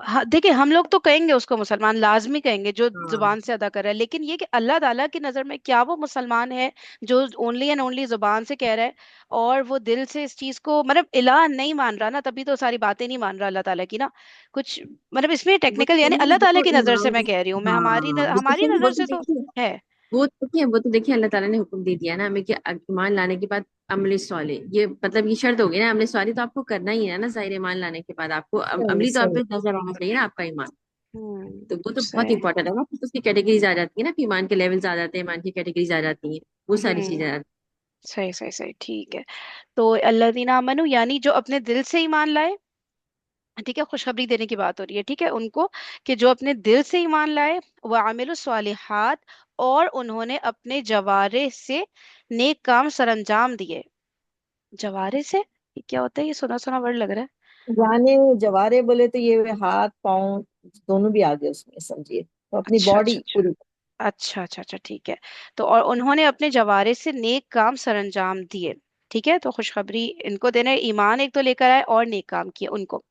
ہاں دیکھیں، ہم لوگ تو کہیں گے اس کو مسلمان، لازمی کہیں گے جو ہاں زبان سے ادا کر رہا ہے، لیکن یہ کہ اللہ تعالیٰ کی نظر میں کیا وہ مسلمان ہے جو اونلی اینڈ اونلی زبان سے کہہ رہا ہے اور وہ دل سے اس چیز کو مطلب الہ نہیں مان رہا نا، تبھی تو ساری باتیں نہیں مان رہا اللہ تعالیٰ کی نا کچھ، مطلب اس میں وہ ٹیکنیکل، تو یعنی نہیں، اللہ وہ تعالیٰ تو کی نظر سے ایمان، میں کہہ رہی ہوں، میں ہماری ہاں وہ ہماری دیکھیے، نظر سے تو ہے۔ وہ تو دیکھیے اللہ تعالیٰ نے حکم دے دیا نا ہمیں کہ ایمان لانے کے بعد عمل صالح، یہ مطلب یہ شرط ہوگی نا، عمل صالح تو آپ کو کرنا ہی ہے نا، ظاہر ایمان لانے کے بعد آپ کو صحیح عملی طور صحیح۔ پہ نظر آنا چاہیے نا آپ کا ایمان، ہوں، تو وہ تو بہت صحیح۔ امپورٹنٹ ہے نا، پھر اس کی کیٹیگریز آ جاتی ہیں نا، کہ ایمان کے لیولز آ جاتے ہیں، ایمان کی کیٹیگریز آ جاتی ہیں، وہ ساری ہوں، چیزیں آ جاتی صحیح صحیح صحیح، ٹھیک ہے۔ تو الذین آمنو یعنی جو اپنے دل سے ایمان لائے، ٹھیک ہے، خوشخبری دینے کی بات ہو رہی ہے، ٹھیک ہے، ان کو کہ جو اپنے دل سے ایمان لائے، وعملوا الصالحات، اور انہوں نے اپنے جوارح سے نیک کام سر انجام دیے۔ جوارح سے یہ کیا ہوتا ہے؟ یہ سنا سنا ورڈ لگ رہا ہے۔ یعنی جوارے بولے تو یہ ہاتھ پاؤں دونوں بھی آگے اس میں سمجھیے، تو اپنی اچھا اچھا باڈی اچھا پوری۔ اچھا اچھا اچھا، ٹھیک ہے۔ تو اور انہوں نے اپنے جوارے سے نیک کام سر انجام دیے، ٹھیک ہے، تو خوشخبری ان کو دینا ہے، ایمان ایک تو لے کر آئے اور نیک کام کیے ان کو،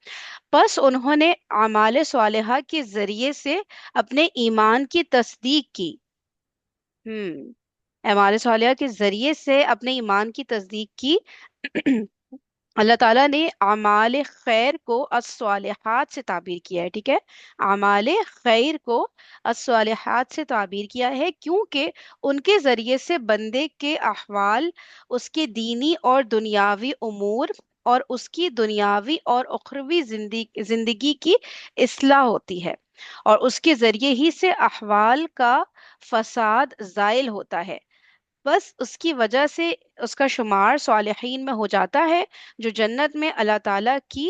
بس انہوں نے اعمال صالحہ کے ذریعے سے اپنے ایمان کی تصدیق کی۔ ہم اعمال صالحہ کے ذریعے سے اپنے ایمان کی تصدیق کی۔ اللہ تعالیٰ نے اعمال خیر کو الصالحات سے تعبیر کیا ہے، ٹھیک ہے، اعمال خیر کو الصالحات سے تعبیر کیا ہے کیونکہ ان کے ذریعے سے بندے کے احوال، اس کے دینی اور دنیاوی امور اور اس کی دنیاوی اور اخروی زندگی کی اصلاح ہوتی ہے، اور اس کے ذریعے ہی سے احوال کا فساد زائل ہوتا ہے، بس اس کی وجہ سے اس کا شمار صالحین میں ہو جاتا ہے جو جنت میں اللہ تعالیٰ کی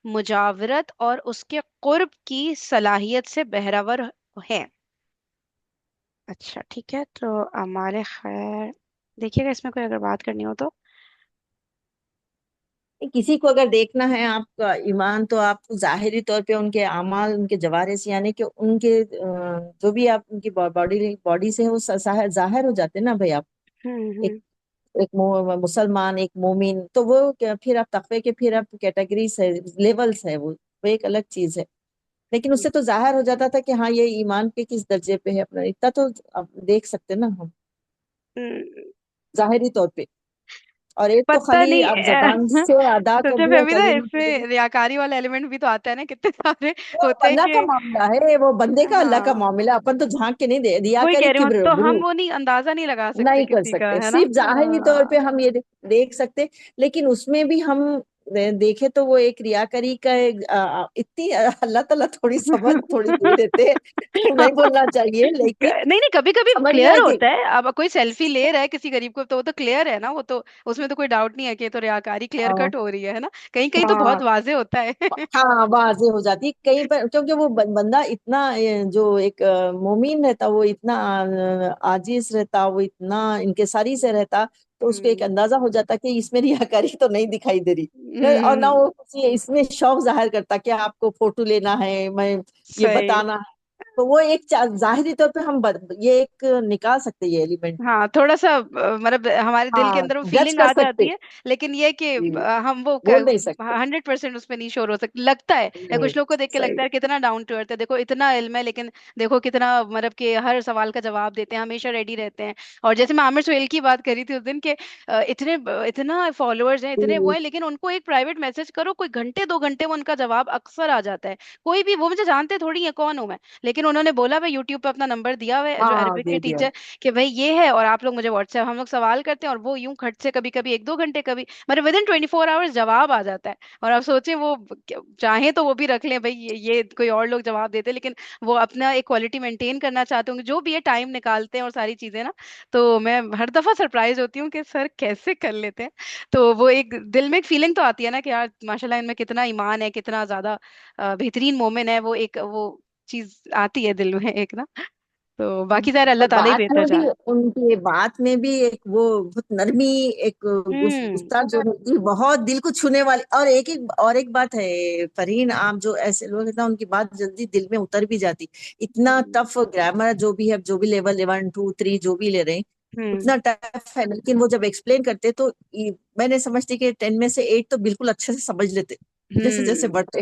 مجاورت اور اس کے قرب کی صلاحیت سے بہرور ہیں۔ اچھا ٹھیک ہے، تو ہمارے خیر دیکھیے گا اس میں کوئی اگر بات کرنی ہو تو۔ کسی کو اگر دیکھنا ہے آپ کا ایمان، تو آپ کو ظاہری طور پہ ان کے اعمال، ان کے جوارے سے، یعنی کہ ان کے جو بھی آپ ان کی باڈی سے وہ ظاہر ہو جاتے ہیں نا بھائی آپ، ایک ہوں ایک مسلمان، ایک مومن، تو وہ پھر آپ تقوی کے پھر آپ کیٹیگریز ہے، لیولز ہے، وہ ایک الگ چیز ہے، لیکن اس سے تو ظاہر ہو جاتا تھا کہ ہاں یہ ایمان کے کس درجے پہ ہے، اپنا اتنا تو آپ دیکھ سکتے نا ہم ہوں، ظاہری طور پہ، اور ایک تو پتہ خالی نہیں آپ زبان سے ادا کر سوچا دیا فہمی نا، کلمہ اس میں ریاکاری والا ایلیمنٹ بھی تو آتا ہے نا، کتنے سارے وہ ہوتے ہیں اللہ کا کہ معاملہ ہے، وہ بندے کا اللہ کا ہاں، معاملہ، اپن تو جھانک کے نہیں دے دیا وہی کرے کہہ رہی ہوں، کبر تو ہم غرور وہ نہیں اندازہ نہیں لگا سکتے نہیں کر کسی کا، سکتے، ہے نا؟ صرف ظاہری طور پہ ہاں ہم یہ دیکھ سکتے، لیکن اس میں بھی ہم دیکھے تو وہ ایک ریاکاری کا اتنی اللہ تعالیٰ تھوڑی سمجھ تھوڑی دے دیتے ہیں، نہیں بولنا چاہیے لیکن نہیں نہیں، کبھی کبھی سمجھ میں کلیئر ہے کہ ہوتا ہے، اب کوئی سیلفی لے رہا ہے کسی غریب کو تو وہ تو کلیئر ہے نا، وہ تو اس میں تو کوئی ڈاؤٹ نہیں ہے کہ یہ تو ریاکاری کلیئر ہاں کٹ ہو رہی ہے نا، کہیں کہیں تو ہاں بہت واضح ہوتا ہے۔ ہاں واضح ہو جاتی کہیں پر، کیونکہ وہ بندہ اتنا جو ایک مومن رہتا، وہ اتنا عاجز رہتا، وہ اتنا انکساری سے رہتا، تو اس کو ایک ہوں اندازہ ہو جاتا کہ اس میں ریاکاری تو نہیں دکھائی دے رہی، اور نہ ہوں، وہ کسی اس میں شوق ظاہر کرتا کہ آپ کو فوٹو لینا ہے، میں یہ صحیح۔ بتانا ہے، تو وہ ایک ظاہری طور پہ ہم یہ ایک نکال سکتے یہ ایلیمنٹ، ہاں تھوڑا سا مطلب ہمارے دل کے ہاں اندر وہ جج فیلنگ کر آ سکتے، جاتی ہے، لیکن یہ کہ جی، ہم وہ بول نہیں سکتے، 100% اس پہ نہیں شور ہو سکتا، لگتا ہے یا نہیں کچھ لوگ کو دیکھ کے لگتا صحیح، ہے کتنا ڈاؤن ٹو ارتھ ہے، دیکھو اتنا علم ہے لیکن دیکھو کتنا مطلب کہ ہر سوال کا جواب دیتے ہیں، ہمیشہ ریڈی رہتے ہیں، اور جیسے میں عامر سہیل کی بات کری تھی اس دن کہ اتنا فالوورز ہیں، اتنے وہ جی ہیں، لیکن ان کو ایک پرائیویٹ میسج کرو، کوئی گھنٹے 2 گھنٹے میں ان کا جواب اکثر آ جاتا ہے، کوئی بھی، وہ مجھے جانتے تھوڑی ہے کون ہوں میں، لیکن انہوں نے بولا میں یوٹیوب پہ اپنا نمبر دیا ہوا ہے جو ہاں عربک دے کے دیا، ٹیچر، کہ بھائی یہ ہے، اور آپ لوگ مجھے واٹس ایپ، ہم لوگ سوال کرتے ہیں اور وہ یوں کھٹ سے کبھی کبھی 1 2 گھنٹے، کبھی مطلب ود ان 24 آورس جواب آ جاتا ہے، اور آپ سوچیں وہ چاہیں تو وہ بھی رکھ لیں بھائی یہ کوئی اور لوگ جواب دیتے، لیکن وہ اپنا ایک کوالٹی مینٹین کرنا چاہتے ہوں جو بھی ہے، ٹائم نکالتے ہیں اور ساری چیزیں نا، تو میں ہر دفعہ سرپرائز ہوتی ہوں کہ سر کیسے کر لیتے ہیں، تو وہ ایک دل میں ایک فیلنگ تو آتی ہے نا کہ یار ماشاء اللہ ان میں کتنا ایمان ہے، کتنا زیادہ بہترین مومن ہے، وہ ایک وہ چیز آتی ہے دل میں ایک نا، تو باقی ظاہر اللہ اور تعالیٰ ہی بات بہتر میں بھی، جان۔ ان کی بات میں بھی ایک وہ بہت نرمی، ایک ہوں گفتار جو ہوتی ہے بہت دل کو چھونے والی، اور ایک بات ہے فرین، آپ جو ایسے لوگ ہیں نا ان کی بات جلدی دل میں اتر بھی جاتی، اتنا ٹف گرامر جو بھی ہے، جو بھی لیول 1 2 3 جو بھی لے رہے ہیں ہوں اتنا ٹف ہے، لیکن وہ جب ایکسپلین کرتے تو میں نے سمجھتی کہ 10 میں سے 8 تو بالکل اچھے سے سمجھ لیتے جیسے جیسے ہوں، بڑھتے،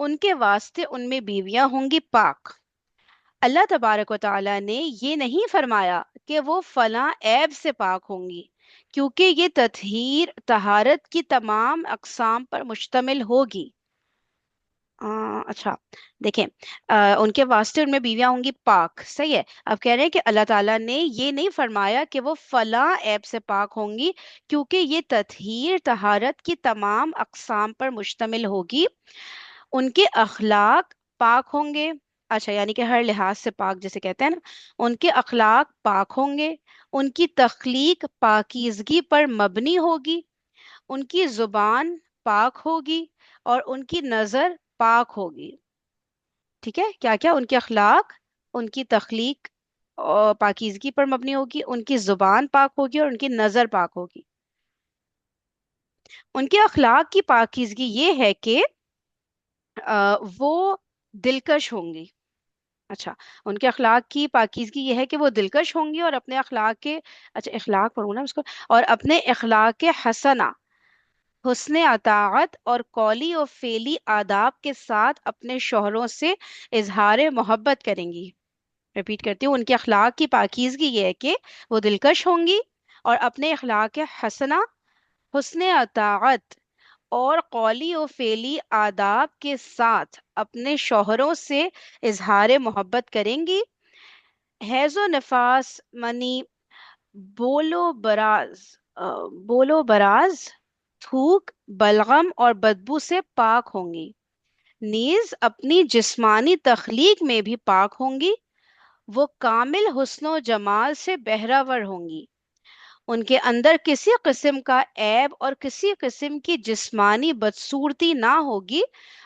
ان کے واسطے ان میں بیویاں ہوں گی پاک۔ اللہ تبارک و تعالیٰ نے یہ نہیں فرمایا کہ وہ فلاں عیب سے پاک ہوں گی، کیونکہ یہ تطہیر طہارت کی تمام اقسام پر مشتمل ہوگی۔ اچھا، دیکھیں، ان کے واسطے ان میں بیویاں ہوں گی پاک، صحیح ہے۔ اب کہہ رہے ہیں کہ اللہ تعالیٰ نے یہ نہیں فرمایا کہ وہ فلاں عیب سے پاک ہوں گی، کیونکہ یہ تطہیر طہارت کی تمام اقسام پر مشتمل ہوگی۔ ان کے اخلاق پاک ہوں گے، اچھا یعنی کہ ہر لحاظ سے پاک جسے کہتے ہیں نا، ان کے اخلاق پاک ہوں گے، ان کی تخلیق پاکیزگی پر مبنی ہوگی، ان کی زبان پاک ہوگی، اور ان کی نظر پاک ہوگی۔ ٹھیک ہے، کیا کیا؟ ان کے اخلاق، ان کی تخلیق اور پاکیزگی پر مبنی ہوگی، ان کی زبان پاک ہوگی، اور ان کی نظر پاک ہوگی۔ ان کے اخلاق کی پاکیزگی یہ ہے کہ وہ دلکش ہوں گی۔ اچھا، ان کے اخلاق کی پاکیزگی یہ ہے کہ وہ دلکش ہوں گی، اور اپنے اخلاق کے، اچھا اخلاق پڑھوں نا اس کو، اور اپنے اخلاق کے حسنہ، حسن اطاعت اور قولی و فعلی آداب کے ساتھ اپنے شوہروں سے اظہار محبت کریں گی۔ ریپیٹ کرتی ہوں، ان کے اخلاق کی پاکیزگی یہ ہے کہ وہ دلکش ہوں گی، اور اپنے اخلاق کے حسنہ، حسن اطاعت اور قولی و فعلی آداب کے ساتھ اپنے شوہروں سے اظہار محبت کریں گی۔ حیض و نفاس، منی، بولو براز، تھوک، بلغم اور بدبو سے پاک ہوں گی۔ نیز اپنی جسمانی تخلیق میں بھی پاک ہوں گی، وہ کامل حسن و جمال سے بہرہ ہوں گی۔ ان کے اندر کسی قسم کا عیب اور کسی قسم کی جسمانی بدصورتی نہ ہوگی،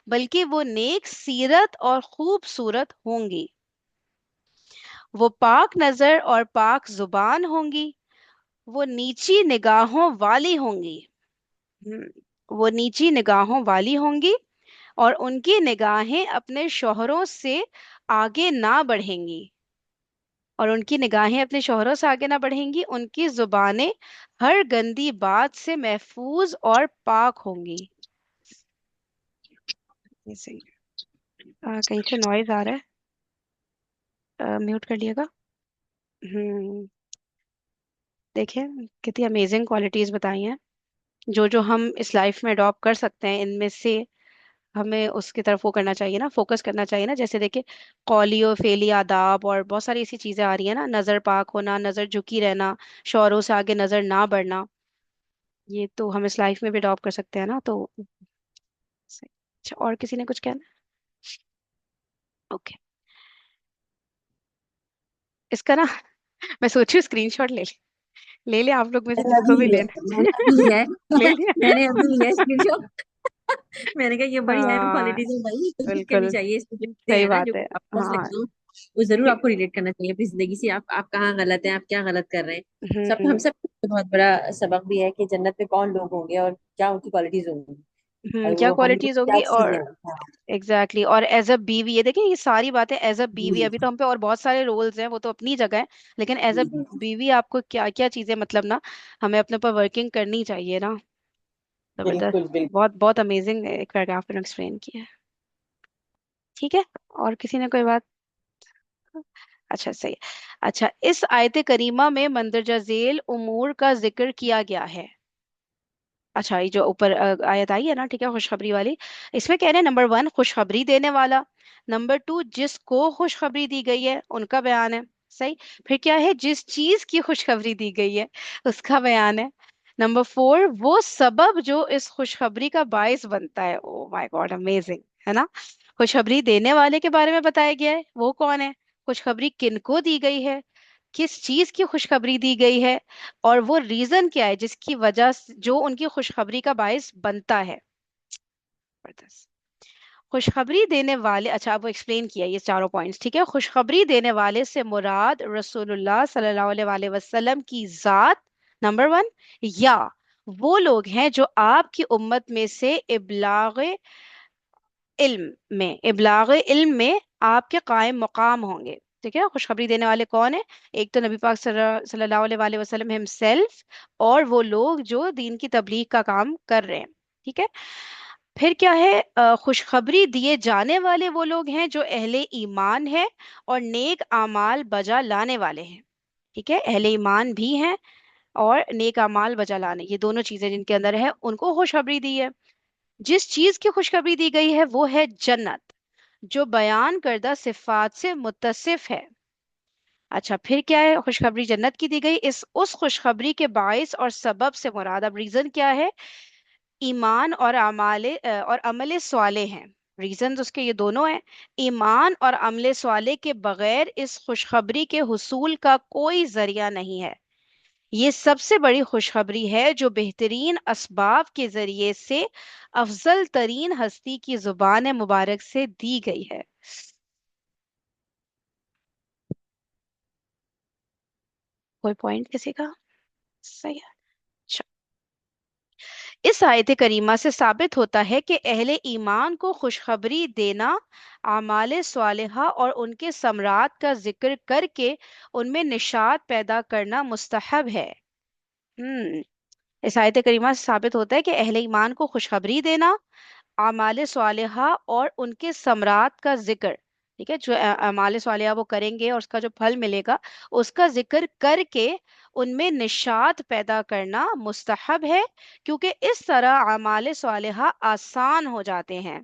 بلکہ وہ نیک سیرت اور خوبصورت ہوں گی۔ وہ پاک نظر اور پاک زبان ہوں گی، وہ نیچی نگاہوں والی ہوں گی۔ وہ نیچی نگاہوں والی ہوں گی، اور ان کی نگاہیں اپنے شوہروں سے آگے نہ بڑھیں گی، اور ان کی نگاہیں اپنے شوہروں سے آگے نہ بڑھیں گی۔ ان کی زبانیں ہر گندی بات سے محفوظ اور پاک ہوں گی۔ یہ صحیح کہیں سے نوائز آ رہا ہے، میوٹ کر لیے گا۔ دیکھیں کتنی امیزنگ کوالٹیز بتائی ہیں جو ہم اس لائف میں اڈاپٹ کر سکتے ہیں۔ ان میں سے ہمیں اس کی طرف وہ کرنا چاہیے نا، فوکس کرنا چاہیے نا۔ جیسے دیکھیں، قولی و فعلی آداب، اور بہت ساری ایسی چیزیں آ رہی ہیں نا، نظر پاک ہونا، نظر جھکی رہنا، شوہروں سے آگے نظر نہ بڑھنا، یہ تو ہم اس لائف میں بھی اڈاپٹ کر سکتے ہیں نا۔ تو اچھا، اور کسی نے کچھ کہنا؟ اوکے، اس کا نا میں سوچی اسکرین شاٹ لے لیں آپ لوگ میں سے میں نے جس کو ابھی بھی لیا لینا میں نے ابھی لیا ہے لے لیا۔ میں نے ابھی لیا اسکرین شاٹ میں نے کہا یہ بڑی اہم ہاں کوالٹیز ہے بھائی، کوشش کرنی بالکل چاہیے، اس کی جو صحیح ہے نا جو بات ہے، آپ کر ہاں۔ سکتے ہو وہ ضرور آپ کو ریلیٹ کرنا چاہیے اپنی زندگی سے۔ آپ کہاں غلط ہیں، آپ کیا غلط کر رہے ہیں، سب ہم ہوں سب کو بہت بڑا سبق بھی ہے کہ جنت میں کون لوگ ہوں گے اور کیا ان کی کوالٹیز ہوں گی، اور کیا وہ ہم کوالٹیز کیا ہوگی، اور چیزیں ہیں۔ ہاں ایگزیکٹلی اور ایز اے بیوی، یہ دیکھیں یہ ساری باتیں ایز اے بیوی، ابھی تو ہم پہ اور بہت سارے رولز ہیں وہ تو اپنی جگہ ہے، لیکن ایز اے جی جی بیوی آپ کو کیا کیا چیزیں مطلب نا ہمیں اپنے اوپر ورکنگ کرنی چاہیے نا۔ زبردست، بالکل بالکل۔ بہت بہت امیزنگ ایک پیراگراف میں ایکسپلین کیا ہے۔ ٹھیک ہے، اور کسی نے کوئی بات؟ اچھا صحیح ہے۔ اچھا، اس آیت کریمہ میں مندرجہ ذیل امور کا ذکر کیا گیا ہے۔ اچھا، یہ جو اوپر آیت آئی ہے نا، ٹھیک ہے، خوشخبری والی، اس میں کہہ رہے ہیں نمبر 1 خوشخبری دینے والا، نمبر 2 جس کو خوشخبری دی گئی ہے ان کا بیان ہے، صحیح، پھر کیا ہے جس چیز کی خوشخبری دی گئی ہے اس کا بیان ہے، نمبر 4 وہ سبب جو اس خوشخبری کا باعث بنتا ہے۔ او مائی گاڈ امیزنگ، ہے نا۔ خوشخبری دینے والے کے بارے میں بتایا گیا ہے، وہ کون ہے، خوشخبری کن کو دی گئی ہے، کس چیز کی خوشخبری دی گئی ہے، اور وہ ریزن کیا ہے جس کی وجہ جو ان کی خوشخبری کا باعث بنتا ہے۔ زبردست۔ خوشخبری دینے والے، اچھا اب وہ ایکسپلین کیا یہ چاروں پوائنٹس، ٹھیک ہے۔ خوشخبری دینے والے سے مراد رسول اللہ صلی اللہ علیہ وآلہ وسلم کی ذات، نمبر 1، یا وہ لوگ ہیں جو آپ کی امت میں سے ابلاغ علم میں آپ کے قائم مقام ہوں گے، ٹھیک ہے۔ خوشخبری دینے والے کون ہیں؟ ایک تو نبی پاک صلی اللہ علیہ وآلہ وسلم ہمسیلف، اور وہ لوگ جو دین کی تبلیغ کا کام کر رہے ہیں، ٹھیک ہے۔ پھر کیا ہے؟ خوشخبری دیے جانے والے وہ لوگ ہیں جو اہل ایمان ہے اور نیک اعمال بجا لانے والے ہیں. ٹھیک ہے، اہل ایمان بھی ہیں اور نیک اعمال بجا لانے، یہ دونوں چیزیں جن کے اندر ہے ان کو خوشخبری دی ہے. جس چیز کی خوشخبری دی گئی ہے وہ ہے جنت، جو بیان کردہ صفات سے متصف ہے. اچھا، پھر کیا ہے؟ خوشخبری جنت کی دی گئی. اس خوشخبری کے باعث اور سبب سے مراد، اب ریزن کیا ہے؟ ایمان اور اور عمل صالح ہیں. ریزنز اس کے یہ دونوں ہیں. ایمان اور عمل صالح کے بغیر اس خوشخبری کے حصول کا کوئی ذریعہ نہیں ہے. یہ سب سے بڑی خوشخبری ہے جو بہترین اسباب کے ذریعے سے افضل ترین ہستی کی زبان مبارک سے دی گئی ہے. کوئی پوائنٹ کسی کا؟ صحیح ہے. اچھا، اس آیت کریمہ سے ثابت ہوتا ہے کہ اہل ایمان کو خوشخبری دینا، اعمال صالحہ اور ان کے ثمرات کا ذکر کر کے ان میں نشاط پیدا کرنا مستحب ہے. اس آیت کریمہ سے ثابت ہوتا ہے کہ اہل ایمان کو خوشخبری دینا، اعمال صالحہ اور ان کے ثمرات کا ذکر، ٹھیک ہے، جو اعمال صالحہ وہ کریں گے اور اس کا جو پھل ملے گا اس کا ذکر کر کے ان میں نشاط پیدا کرنا مستحب ہے، کیونکہ اس طرح اعمال صالحہ آسان ہو جاتے ہیں.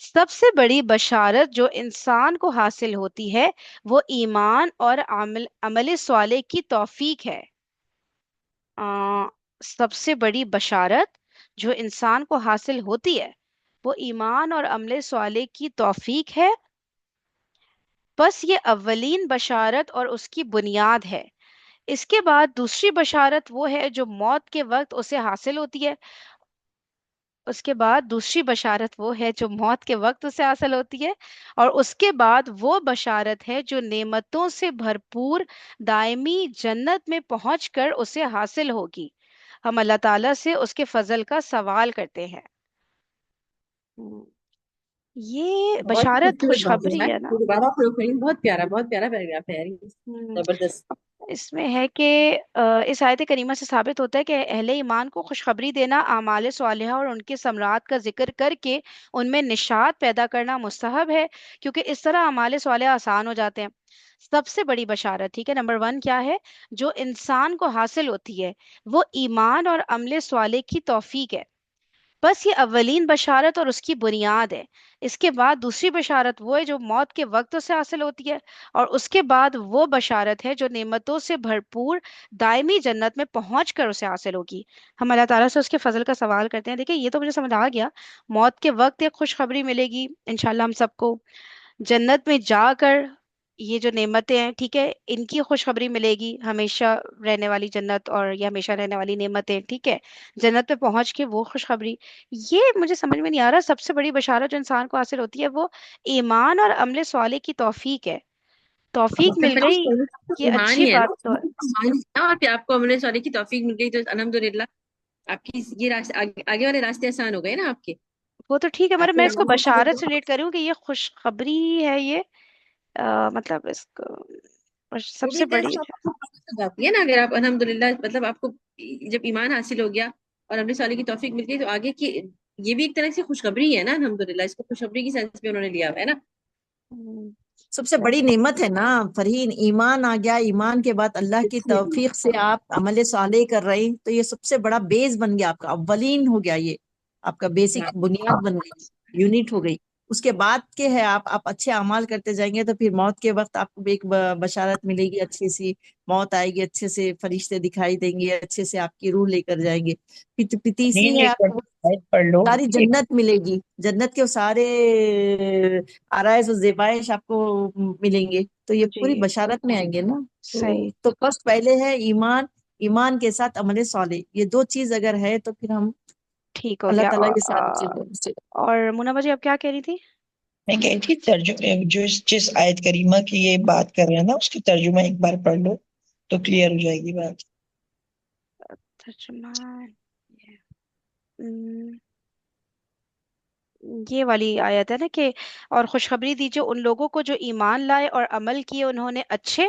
سب سے بڑی بشارت جو انسان کو حاصل ہوتی ہے وہ ایمان اور عمل صالح کی توفیق ہے. آ، سب سے بڑی بشارت جو انسان کو حاصل ہوتی ہے وہ ایمان اور عمل صالح کی توفیق ہے. بس یہ اولین بشارت اور اس کی بنیاد ہے. اس کے بعد دوسری بشارت وہ ہے جو موت کے وقت اسے حاصل ہوتی ہے. اس کے بعد دوسری بشارت وہ ہے جو موت کے وقت اسے حاصل ہوتی ہے، اور اس کے بعد وہ بشارت ہے جو نعمتوں سے بھرپور دائمی جنت میں پہنچ کر اسے حاصل ہوگی. ہم اللہ تعالیٰ سے اس کے فضل کا سوال کرتے ہیں. ہم، یہ بہت ہی بشارت خوبصورت بات ہے خوشخبری نا، ہے نا. یہ دوبارہ پڑھو کہیں، بہت پیارا پیراگراف ہے یار یہ، ہم، زبردست. اس میں ہے کہ اس آیت کریمہ سے ثابت ہوتا ہے کہ اہل ایمان کو خوشخبری دینا، اعمال صالحہ اور ان کے ثمرات کا ذکر کر کے ان میں نشاط پیدا کرنا مستحب ہے، کیونکہ اس طرح اعمال صالحہ آسان ہو جاتے ہیں. سب سے بڑی بشارت، ٹھیک ہے، نمبر 1 کیا ہے جو انسان کو حاصل ہوتی ہے؟ وہ ایمان اور عمل صالح کی توفیق ہے. بس یہ اولین بشارت اور اس کی بنیاد ہے. اس کے بعد دوسری بشارت وہ ہے جو موت کے وقت سے حاصل ہوتی ہے، اور اس کے بعد وہ بشارت ہے جو نعمتوں سے بھرپور دائمی جنت میں پہنچ کر اسے حاصل ہوگی. ہم اللہ تعالیٰ سے اس کے فضل کا سوال کرتے ہیں. دیکھیں، یہ تو مجھے سمجھ آ گیا، موت کے وقت ایک خوشخبری ملے گی انشاءاللہ ہم سب کو. جنت میں جا کر یہ جو نعمتیں ہیں، ٹھیک ہے، ان کی خوشخبری ملے گی، ہمیشہ رہنے والی جنت اور یہ ہمیشہ رہنے والی نعمتیں، ٹھیک ہے، جنت پہ پہنچ کے وہ خوشخبری. یہ مجھے سمجھ میں نہیں آ رہا، سب سے بڑی بشارت جو انسان کو حاصل ہوتی ہے وہ ایمان اور عمل صالح کی توفیق ہے. توفیق مل فرینڈ، گئی، یہ ایمان اچھی ہی ہے نا، بات تو ہے. ایمان ہی ہے نا، اور پھر آپ کو عمل صالح کی توفیق مل گئی تو الحمدللہ آپ کی یہ راستے آگے والے راستے آسان ہو گئے نا آپ کے. وہ تو ٹھیک ہے، مگر آپ میں کے اس کو عمل بشارت سے سے ریلیٹ کروں کہ یہ خوشخبری ہے. یہ مطلب اس کو سب سے ایک طرح بڑی. سے آپ کو ہو جاتی ہے نا، اگر آپ الحمدللہ مطلب آپ کو جب ایمان حاصل ہو گیا اور عمل صالح کی توفیق مل گئی تو آگے کی یہ بھی ایک طرح سے خوشخبری ہے نا. الحمدللہ اس کو خوشخبری کی سینس میں انہوں نے لیا ہوا ہے نا. ہم، سب سے بڑی نعمت ہے نا فرہین، ایمان آ گیا، ایمان کے بعد اللہ کی توفیق سے آپ عمل صالح کر رہے ہیں تو یہ سب سے بڑا بیس بن گیا، آپ کا اولین ہو گیا، یہ آپ کا بیسک بنیاد بن گئی، یونٹ ہو گئی. اس کے بعد کے ہے آپ اچھے اعمال کرتے جائیں گے تو پھر موت کے وقت آپ کو ایک بشارت ملے گی اچھی سی، موت آئے گی، اچھے سے فرشتے دکھائی دیں گے، اچھے سے آپ کی روح لے کر جائیں گے. پھر تیسری نہیں ہے ایک آپ کو آیت پڑھ لو. ساری ایک جنت ملے گی، جنت کے سارے آرائش و زیبائش آپ کو ملیں گے، تو یہ جی پوری بشارت میں آئیں گے نا. صحیح. تو فرسٹ پہلے ہے ایمان، ایمان کے ساتھ عمل صالح، یہ دو چیز اگر ہے تو پھر ہم ٹھیک ہو اللہ گیا. تعالیٰ یہ ساری چیزوں سے. اور منى باجی آپ کیا کہہ رہی تھی؟ میں کہتی تھی ترجمہ جو جس آیت کریمہ کی یہ بات کر رہے ہیں نا اس کی ترجمہ ایک بار پڑھ لو تو کلیئر ہو جائے گی بات. ترجمہ یہ والی آیت ہے نا کہ اور خوشخبری دیجیے ان لوگوں کو جو ایمان لائے اور عمل کیے انہوں نے اچھے،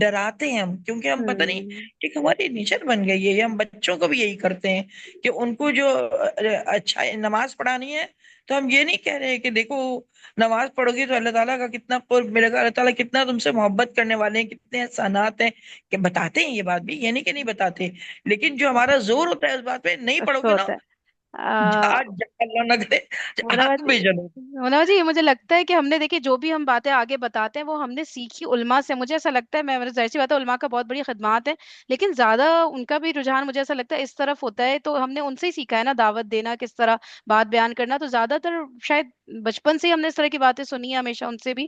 ڈراتے ہیں ہم، کیونکہ ہم پتہ نہیں ایک ہماری نیچر بن گئی ہے، ہم بچوں کو بھی یہی کرتے ہیں کہ ان کو جو اچھا نماز پڑھانی ہے تو ہم یہ نہیں کہہ رہے کہ دیکھو نماز پڑھو گی تو اللہ تعالیٰ کا کتنا قرب ملے گا، اللہ تعالیٰ کتنا تم سے محبت کرنے والے ہیں، کتنے احسانات ہیں، کہ بتاتے ہیں یہ بات بھی، یہ نہیں کہ نہیں بتاتے، لیکن جو ہمارا زور ہوتا ہے اس بات پہ، نہیں اس پڑھو پہ گے نا، ہوتا ہے آج اللہ نہ کرے مولانا آگ جی، میں جلو۔ مولانا جی، یہ مجھے لگتا ہے کہ ہم نے دیکھیے جو بھی ہم باتیں آگے بتاتے ہیں وہ ہم نے سیکھی علماء سے، مجھے ایسا لگتا ہے، میں ظاہر سی بات ہے علماء کا بہت بڑی خدمات ہے، لیکن زیادہ ان کا بھی رجحان مجھے ایسا لگتا ہے اس طرف ہوتا ہے، تو ہم نے ان سے ہی سیکھا ہے نا دعوت دینا، کس طرح بات بیان کرنا، تو زیادہ تر شاید بچپن سے ہی ہم نے اس طرح کی باتیں سنی ہیں ہمیشہ ان سے بھی،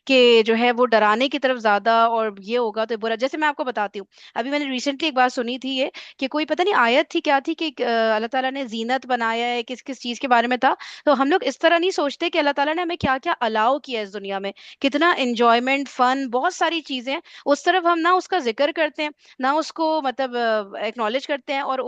کہ جو ہے وہ ڈرانے کی طرف زیادہ، اور یہ ہوگا تو برا، جیسے میں آپ کو بتاتی ہوں، ابھی میں نے ریسنٹلی ایک بات سنی تھی یہ، کہ کوئی پتہ نہیں آیت تھی کیا تھی، کہ اللہ تعالیٰ نے زینت بنایا ہے، کس کس چیز کے بارے میں تھا، تو ہم لوگ اس طرح نہیں سوچتے کہ اللہ تعالیٰ نے ہمیں کیا کیا الاؤ کیا ہے اس دنیا میں، کتنا انجوائمنٹ، فن، بہت ساری چیزیں ہیں، اس طرف ہم نہ اس کا ذکر کرتے ہیں، نہ اس کو مطلب ایکنالج کرتے ہیں، اور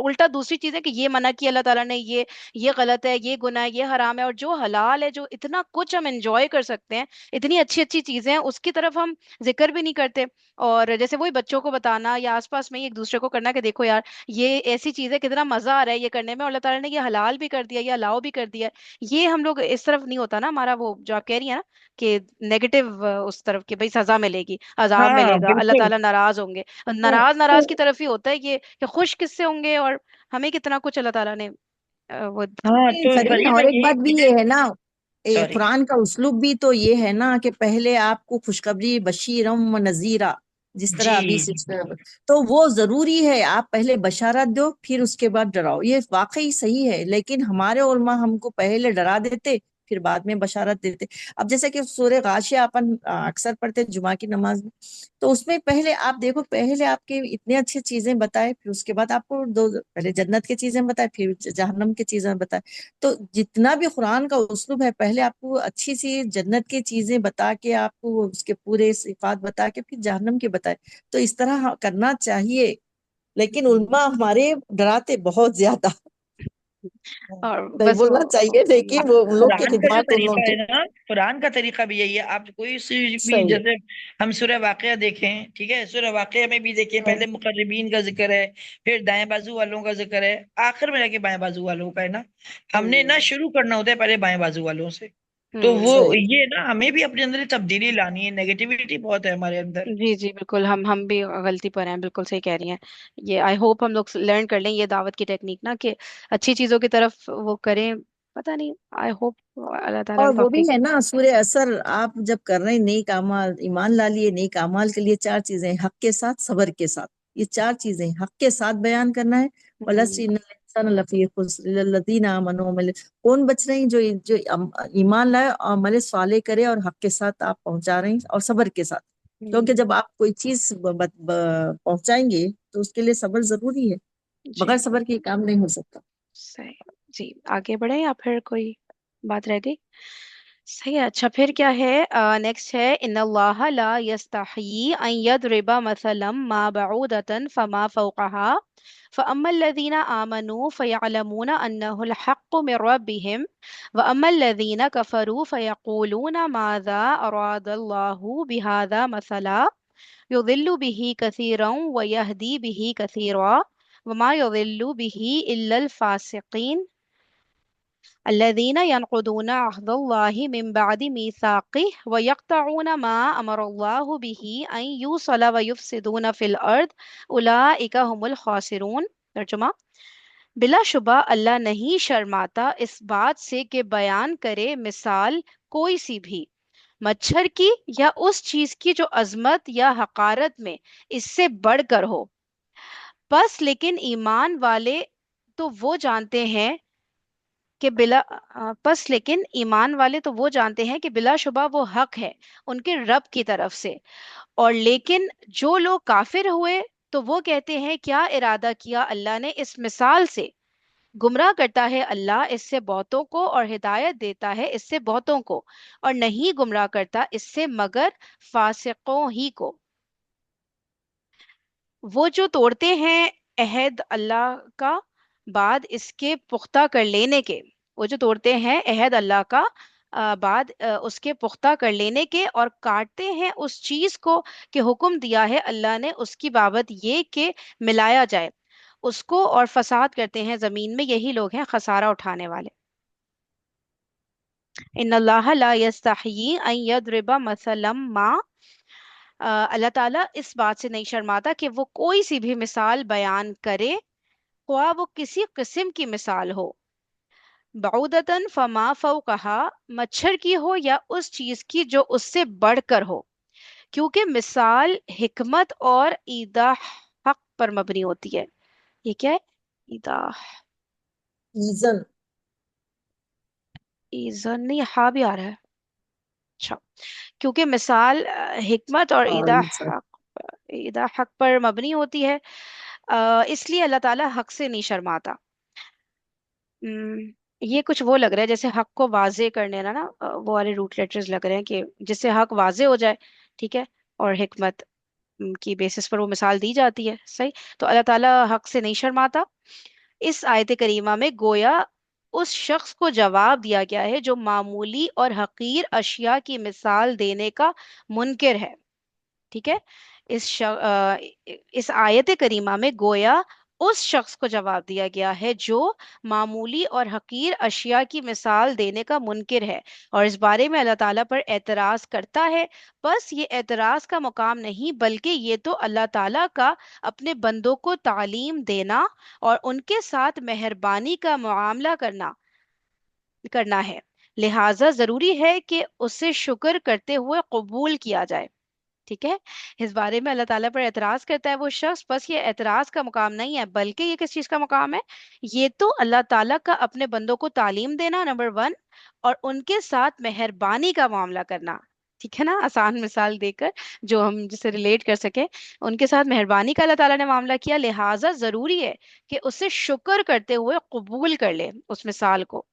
الٹا دوسری چیز ہے کہ یہ منع کیا اللہ تعالیٰ نے، یہ غلط ہے، یہ گناہ ہے، یہ حرام ہے، اور جو حلال ہے، جو اتنا کچھ ہم انجوائے کر سکتے ہیں، اتنی اچھی اچھی چیزیں ہیں، اس کی طرف ہم ذکر بھی نہیں کرتے، اور جیسے وہی بچوں کو بتانا یا آس پاس میں ہی ایک دوسرے کو کرنا کہ دیکھو یار یہ ایسی چیز ہے، کتنا مزہ آ رہا ہے یہ کرنے میں، اور اللہ تعالیٰ نے یہ حلال بھی کر دیا، یہ الاؤ بھی کر دیا، یہ ہم لوگ اس طرف نہیں ہوتا نا ہمارا، وہ جو آپ کہہ رہی ہیں نا کہ نیگیٹو اس طرف، کہ بھئی سزا ملے گی، عذاب ہاں ملے گا، اللہ بالکل۔ تعالیٰ ناراض ہوں گے، ناراض تو ناراض کی طرف ہی ہوتا ہے یہ، کہ خوش کس سے ہوں گے، اور ہمیں کتنا کچھ اللہ تعالیٰ نے وہ ہاں تو فرین، فرید اور ایک یہی بات بھی مجھے، یہ ہے نا، سوری، قرآن کا اسلوب بھی تو یہ ہے نا کہ پہلے آپ کو خوشخبری، بشیرم و نذیرہ، جس جی طرح ابھی جی تو وہ ضروری ہے، آپ پہلے بشارت دو پھر اس کے بعد ڈراؤ، یہ واقعی صحیح ہے، لیکن ہمارے علماء ہم کو پہلے ڈرا دیتے پھر بعد میں بشارت دیتے۔ اب جیسے کہ سورہ غاشیہ اپن اکثر پڑھتے ہیں جمعہ کی نماز میں، تو اس میں پہلے آپ دیکھو، پہلے آپ کے اتنے اچھی چیزیں بتائے، پھر اس کے بعد آپ کو پہلے جنت کی چیزیں بتائے، پھر جہنم کی چیزیں بتائے، تو جتنا بھی قرآن کا اسلوب ہے، پہلے آپ کو اچھی سی جنت کی چیزیں بتا کے، آپ کو اس کے پورے صفات بتا کے پھر جہنم کے بتائے، تو اس طرح کرنا چاہیے، لیکن علماء ہمارے ڈراتے بہت زیادہ، اور نہیں بس بولنا چاہیے، لیکن وہ ان لوگ کی قرآن کا جو خدمات ان لوگوں طریقہ کی ہے نا، قرآن کا طریقہ بھی یہی ہے، آپ کوئی سی بھی، صحیح جیسے ہم سورہ واقعہ دیکھیں، ٹھیک ہے، سورہ واقعہ میں بھی دیکھیں، ہے۔ پہلے مقربین کا ذکر ہے، پھر دائیں بازو والوں کا ذکر ہے، آخر میں جا کے بائیں بازو والوں کا ہے نا، ہم نے نا شروع کرنا ہوتا ہے پہلے بائیں بازو والوں سے، تو وہ صحیح۔ یہ نا ہمیں بھی اپنے اندر تبدیلی لانی ہے، نیگیٹیوٹی بہت ہے ہمارے اندر۔ جی جی بالکل، ہم بھی غلطی پر ہیں، بالکل صحیح کہہ رہی ہیں، یہ آئی ہوپ ہم لوگ لرن کر لیں یہ دعوت کی ٹیکنیک نا، کہ اچھی چیزوں کی طرف وہ کریں، پتہ نہیں، آئی ہوپ اللہ تعالیٰ اور وہ بھی توفیق۔ ہے نا سورہ اثر، آپ جب کر رہے ہیں نیک اعمال، ایمان لا لیے، نیک اعمال کے لیے چار چیزیں، حق کے ساتھ، صبر کے ساتھ، یہ چار چیزیں حق کے ساتھ بیان کرنا ہے، ہوں، الانسان لفی خسر الا الذین آمنوا کون بچ رہے ہیں؟ جو ایمان لائے اور عمل صالح کرے، اور حق کے ساتھ آپ پہنچا رہے ہیں، اور صبر کے ساتھ، کیونکہ ہوں، جب آپ کوئی چیز پہنچائیں گے تو اس کے لیے صبر ضروری ہے، جی بغیر صبر کے یہ کام نہیں ہو سکتا۔ صحیح، جی آگے بڑھیں یا پھر کوئی بات رہ گئی؟ صحیح ہے، اچھا پھر کیا ہے، نیکسٹ ہے، ان اللہ لا یستحیی ان یضرب مثلا ما بعودۃ فما فوقها فاما الذین آمنوا فیعلمون انه الحق من ربهم واما الذین كفروا فیقولون ماذا اراد الله بهذا مثلا يضل به كثيرا ويهدي به كثيرا وما يضل به الا الفاسقين الذين ينقضون عهد الله من بعد ميثاقه ويقطعون ما أمر الله به أن يوصل ويفسدون في الأرض أولئك هم الخاسرون۔ ترجمہ، بلا شبہ اللہ نہیں شرماتا اس بات سے کہ بیان کرے مثال کوئی سی بھی، مچھر کی یا اس چیز کی جو عظمت یا حقارت میں اس سے بڑھ کر ہو، بس لیکن ایمان والے تو وہ جانتے ہیں کہ پس لیکن ایمان والے تو وہ جانتے ہیں کہ بلا شبہ وہ حق ہے ان کے رب کی طرف سے، اور لیکن جو لوگ کافر ہوئے تو وہ کہتے ہیں کیا ارادہ کیا اللہ نے اس مثال سے، گمراہ کرتا ہے اللہ اس سے بہتوں کو اور ہدایت دیتا ہے اس سے بہتوں کو، اور نہیں گمراہ کرتا اس سے مگر فاسقوں ہی کو۔ وہ جو توڑتے ہیں عہد اللہ کا بعد اس کے پختہ کر لینے کے، وہ جو توڑتے ہیں عہد اللہ کا بعد اس کے پختہ کر لینے کے، اور کاٹتے ہیں اس چیز کو کہ حکم دیا ہے اللہ نے اس کی بابت یہ کہ ملایا جائے اس کو، اور فساد کرتے ہیں زمین میں، یہی لوگ ہیں خسارہ اٹھانے والے۔ ان اللہ لا یستحیی ان یضرب مثلا ما، اللہ تعالیٰ اس بات سے نہیں شرماتا کہ وہ کوئی سی بھی مثال بیان کرے، خواہ وہ کسی قسم کی مثال ہو، بعودتن فما فوقہا، مچھر کی ہو یا اس چیز کی جو اس سے بڑھ کر ہو، کیونکہ مثال حکمت اور ایضاح حق پر مبنی ہوتی ہے۔ یہ کیا ہے؟ ایضاح، ایزن، ایزن نہیں، ہاں بھی آ رہا ہے، اچھا، کیونکہ مثال حکمت اور ایزن ایضاح حق پر مبنی ہوتی ہے، اس لیے اللہ تعالیٰ حق سے نہیں شرماتا۔ ہم، یہ کچھ وہ لگ رہا ہے جیسے حق کو واضح کرنے نا وہ والے روٹ لیٹرز لگ رہے ہیں کہ جس سے حق واضح ہو جائے، ٹھیک ہے، اور حکمت کی بیسس پر وہ مثال دی جاتی ہے، صحیح۔ تو اللہ تعالیٰ حق سے نہیں شرماتا۔ اس آیت کریمہ میں گویا اس شخص کو جواب دیا گیا ہے جو معمولی اور حقیر اشیاء کی مثال دینے کا منکر ہے، ٹھیک ہے۔ اس آیت کریمہ میں گویا اس شخص کو جواب دیا گیا ہے جو معمولی اور حقیر اشیاء کی مثال دینے کا منکر ہے، اور اس بارے میں اللہ تعالیٰ پر اعتراض کرتا ہے۔ بس یہ اعتراض کا مقام نہیں، بلکہ یہ تو اللہ تعالیٰ کا اپنے بندوں کو تعلیم دینا اور ان کے ساتھ مہربانی کا معاملہ کرنا ہے، لہٰذا ضروری ہے کہ اسے شکر کرتے ہوئے قبول کیا جائے، ٹھیک ہے۔ اس بارے میں اللہ تعالیٰ پر اعتراض کرتا ہے وہ شخص، بس یہ اعتراض کا مقام نہیں ہے، بلکہ یہ کس چیز کا مقام ہے؟ یہ تو اللہ تعالیٰ کا اپنے بندوں کو تعلیم دینا، نمبر ون، اور ان کے ساتھ مہربانی کا معاملہ کرنا، ٹھیک ہے نا، آسان مثال دے کر جو ہم جسے ریلیٹ کر سکیں، ان کے ساتھ مہربانی کا اللہ تعالیٰ نے معاملہ کیا، لہٰذا ضروری ہے کہ اسے شکر کرتے ہوئے قبول کر لے اس مثال کو۔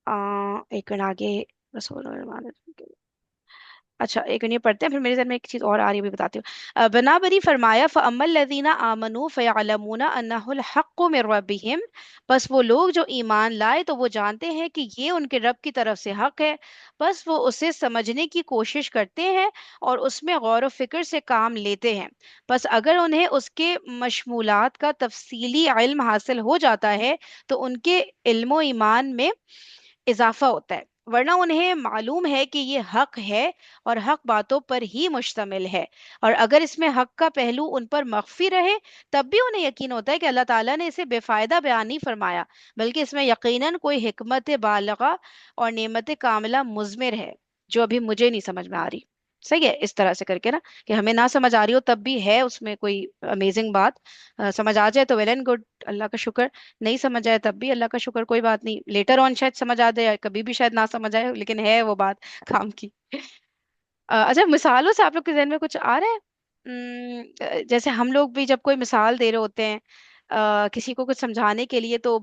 ایک منٹ آگے، رسول اللہ، اچھا ایک یہ پڑھتے ہیں، پھر میرے ذہن میں ایک چیز اور آ رہی ہے، بھی بتاتی ہوں۔ بنا بری فرمایا فَأَمَّا الَّذِينَ آمَنُوا فَيَعْلَمُونَ أَنَّهُ الْحَقُّ مِنْ رَبِّهِمْ، بس وہ لوگ جو ایمان لائے تو وہ جانتے ہیں کہ یہ ان کے رب کی طرف سے حق ہے، بس وہ اسے سمجھنے کی کوشش کرتے ہیں اور اس میں غور و فکر سے کام لیتے ہیں، بس اگر انہیں اس کے مشمولات کا تفصیلی علم حاصل ہو جاتا ہے تو ان کے علم و ایمان میں اضافہ ہوتا ہے، ورنہ انہیں معلوم ہے کہ یہ حق ہے اور حق باتوں پر ہی مشتمل ہے، اور اگر اس میں حق کا پہلو ان پر مخفی رہے تب بھی انہیں یقین ہوتا ہے کہ اللہ تعالیٰ نے اسے بے فائدہ بیان نہیں فرمایا، بلکہ اس میں یقیناً کوئی حکمت بالغہ اور نعمت کاملہ مضمر ہے جو ابھی مجھے نہیں سمجھ میں آ رہی۔ صحیح ہے، اس طرح سے کر کے نا کہ ہمیں نہ سمجھ آ رہی ہو تب بھی ہے اس میں کوئی امیزنگ بات، سمجھ آ جائے تو ویل اینڈ گڈ، اللہ کا شکر، نہیں سمجھ آئے تب بھی اللہ کا شکر، کوئی بات نہیں، لیٹر آن شاید سمجھ آ جائے، کبھی بھی شاید نہ سمجھ آئے، لیکن ہے وہ بات کام کی۔ اچھا، مثالوں سے آپ لوگ کے ذہن میں کچھ آ رہا ہے؟ جیسے ہم لوگ بھی جب کوئی مثال دے رہے ہوتے ہیں کسی کو کچھ سمجھانے کے لیے، تو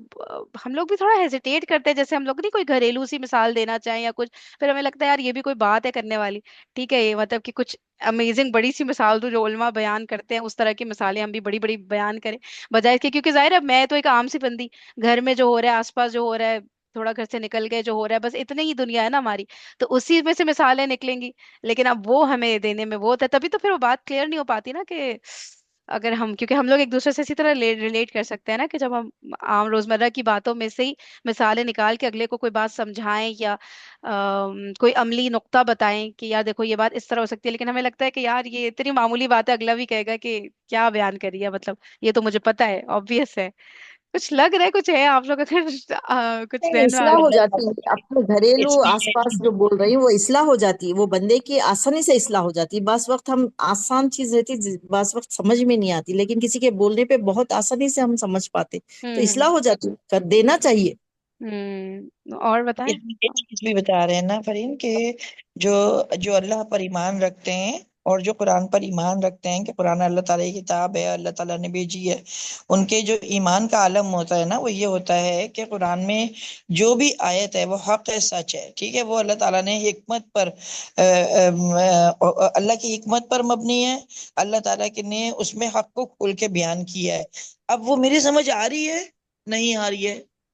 ہم لوگ بھی تھوڑا ہیزیٹیٹ کرتے ہیں، جیسے ہم لوگ نہیں کوئی گھریلو سی مثال دینا چاہیں یا کچھ، پھر ہمیں لگتا ہے یار یہ بھی کوئی بات ہے کرنے والی، ٹھیک ہے، یہ مطلب کہ کچھ امیزنگ بڑی سی مثال دو جو علماء بیان کرتے ہیں، اس طرح کی مثالیں ہم بھی بڑی بڑی بیان کریں، بجائے اس کے، کیونکہ ظاہر ہے میں تو ایک عام سی بندی، گھر میں جو ہو رہا ہے، آس پاس جو ہو رہا ہے، تھوڑا گھر سے نکل گئے جو ہو رہا ہے، بس اتنی ہی دنیا ہے نا ہماری، تو اسی میں سے مثالیں نکلیں گی، لیکن اب وہ ہمیں دینے میں وہ ہوتا ہے، تبھی تو پھر وہ بات کلیئر نہیں ہو پاتی نا، کہ اگر ہم، کیونکہ ہم لوگ ایک دوسرے سے اسی طرح ریلیٹ کر سکتے ہیں نا، کہ جب ہم عام روزمرہ کی باتوں میں سے ہی مثالیں نکال کے اگلے کو کوئی بات سمجھائیں یا کوئی عملی نقطہ بتائیں کہ یار دیکھو یہ بات اس طرح ہو سکتی ہے، لیکن ہمیں لگتا ہے کہ یار یہ اتنی معمولی بات ہے، اگلا بھی کہے گا کہ کیا بیان کری ہے، مطلب یہ تو مجھے پتا ہے، آبویس ہے، کچھ لگ رہا ہے، کچھ ہے آپ لوگ اگر کچھ نہیں، ذہن میں آ اصلاح رہا ہو ہے۔ جاتی ہے اپنے گھریلو آس پاس جو بول رہی ہوں، وہ اصلاح ہو جاتی ہے، وہ بندے کی آسانی سے اصلاح ہو جاتی ہے۔ بعض وقت ہم آسان چیز رہتی، بعض وقت سمجھ میں نہیں آتی، لیکن کسی کے بولنے پہ بہت آسانی سے ہم سمجھ پاتے، تو ہوں اصلاح ہو جاتی ہے، کر دینا چاہیے۔ اور بتائیں۔ یہ چیز بھی بتا رہے ہیں نا فرین، کہ جو جو اللہ پر ایمان رکھتے ہیں اور جو قرآن پر ایمان رکھتے ہیں کہ قرآن اللہ تعالیٰ کی کتاب ہے، اللہ تعالیٰ نے بھیجی ہے، ان کے جو ایمان کا عالم ہوتا ہے نا، وہ یہ ہوتا ہے کہ قرآن میں جو بھی آیت ہے وہ حق ہے، سچ ہے، ٹھیک ہے، وہ اللہ تعالیٰ نے حکمت پر اللہ کی حکمت پر مبنی ہے، اللہ تعالیٰ نے اس میں حق کو کھول کے بیان کیا ہے۔ اب وہ میری سمجھ آ رہی ہے، نہیں آ رہی ہے،